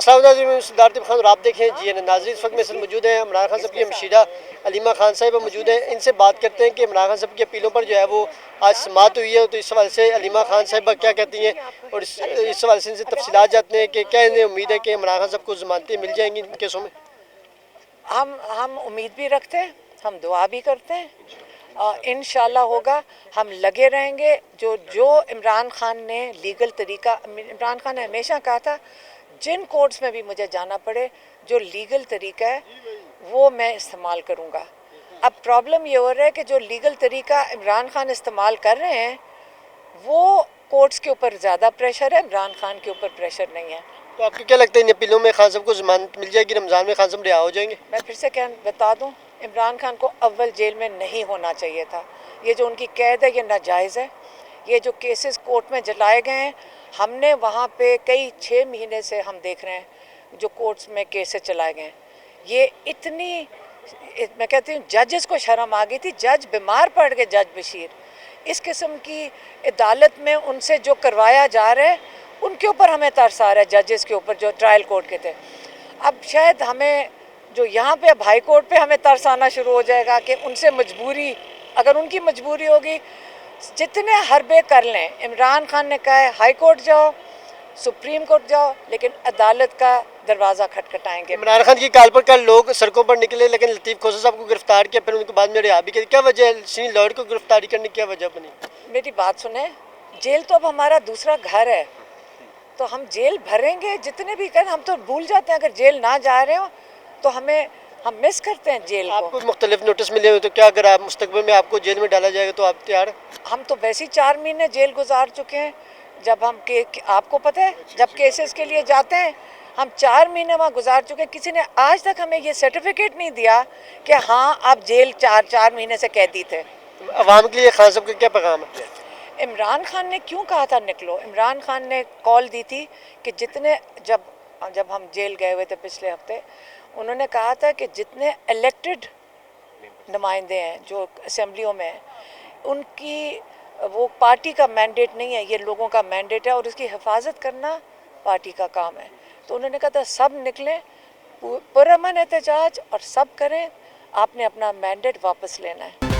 السلام علیکم، میں سردار طیب خان اور آپ دیکھیں ناظرین اس وقت میں موجود ہیں عمران خان صاحب کی ہمشیرہ علیمہ خان صاحبہ موجود ہیں. ان سے بات کرتے ہیں کہ عمران خان صاحب کی اپیلوں پر جو ہے وہ آج سماعت ہوئی ہے، تو اس حوالے سے علیمہ خان صاحبہ کیا کہتی ہیں اور اس حوالے سے ان سے تفصیلات جانتے ہیں کہ کیا انہیں امید ہے کہ عمران خان صاحب کو ضمانتیں مل جائیں گی ان کیسوں میں. ہم امید بھی رکھتے ہیں، ہم دعا بھی کرتے ہیں، انشاءاللہ ہوگا. ہم لگے رہیں گے. جو عمران خان نے لیگل طریقہ، عمران خان نے ہمیشہ کہا تھا جن کورٹس میں بھی مجھے جانا پڑے جو لیگل طریقہ ہے وہ میں استعمال کروں گا. اب پرابلم یہ ہو رہا ہے کہ جو لیگل طریقہ عمران خان استعمال کر رہے ہیں وہ کورٹس کے اوپر زیادہ پریشر ہے، عمران خان کے اوپر پریشر نہیں ہے. تو آپ کو کیا لگتا ہے ان اپیلوں میں خان صاحب کو ضمانت مل جائے گی، رمضان میں خان صاحب رہا ہو جائیں گے؟ میں پھر سے بتا دوں، عمران خان کو اول جیل میں نہیں ہونا چاہیے تھا. یہ جو ان کی قید ہے یہ ناجائز ہے. یہ جو کیسز کورٹ میں جلائے گئے ہیں، ہم نے وہاں پہ کئی 6 مہینے سے ہم دیکھ رہے ہیں جو کورٹس میں کیسز چلائے گئے ہیں. یہ اتنی، میں کہتی ہوں ججز کو شرم آ گئی تھی. جج بیمار پڑ گئے، جج بشیر. اس قسم کی عدالت میں ان سے جو کروایا جا رہا ہے ان کے اوپر ہمیں ترس آ رہا ہے، ججز کے اوپر جو ٹرائل کورٹ کے تھے. اب شاید ہمیں جو یہاں پہ اب ہائی کورٹ پہ ہمیں ترس آنا شروع ہو جائے گا کہ ان سے مجبوری، اگر ان کی مجبوری ہوگی جتنے حربے کر لیں. عمران خان نے کہا ہے ہائی کورٹ جاؤ، سپریم کورٹ جاؤ، لیکن عدالت کا دروازہ کھٹکھٹائیں گے. عمران خان کی کال پر کل لوگ سڑکوں پر نکلے لیکن لطیف کھوسہ صاحب کو گرفتار کیا، پھر ان کے بعد میں رہا بھی کیا. کیا وجہ ہے سینی لارڈ کو گرفتاری کرنے کی کیا وجہ بنی؟ میری بات سنیں، جیل تو اب ہمارا دوسرا گھر ہے، تو ہم جیل بھریں گے. جتنے بھی کہیں ہم تو بھول جاتے ہیں، اگر جیل نہ جا رہے ہوں تو ہم مس کرتے ہیں جیل کو. آپ کو مختلف نوٹس ملے ہوئے، تو کیا اگر آپ مستقبل میں آپ کو جیل میں ڈالا جائے گا تو آپ تیار ہیں؟ ہم تو ویسے ہی 4 مہینے جیل گزار چکے ہیں. جب ہم آپ کو پتہ ہے جب کیسز کے لیے جاتے ہیں ہم 4 مہینے وہاں گزار چکے ہیں. کسی نے آج تک ہمیں یہ سرٹیفکیٹ نہیں دیا کہ ہاں آپ جیل 4 مہینے سے قیدی تھے. عوام کے لیے خان صاحب کا کیا پیغام ہے؟ عمران خان نے کیوں کہا تھا نکلو؟ عمران خان نے کال دی تھی کہ جب ہم جیل گئے ہوئے تھے پچھلے ہفتے، انہوں نے کہا تھا کہ جتنے الیکٹڈ نمائندے ہیں جو اسمبلیوں میں ہیں ان کی وہ پارٹی کا مینڈیٹ نہیں ہے، یہ لوگوں کا مینڈیٹ ہے اور اس کی حفاظت کرنا پارٹی کا کام ہے. تو انہوں نے کہا تھا سب نکلیں، پرامن احتجاج اور سب کریں، آپ نے اپنا مینڈیٹ واپس لینا ہے.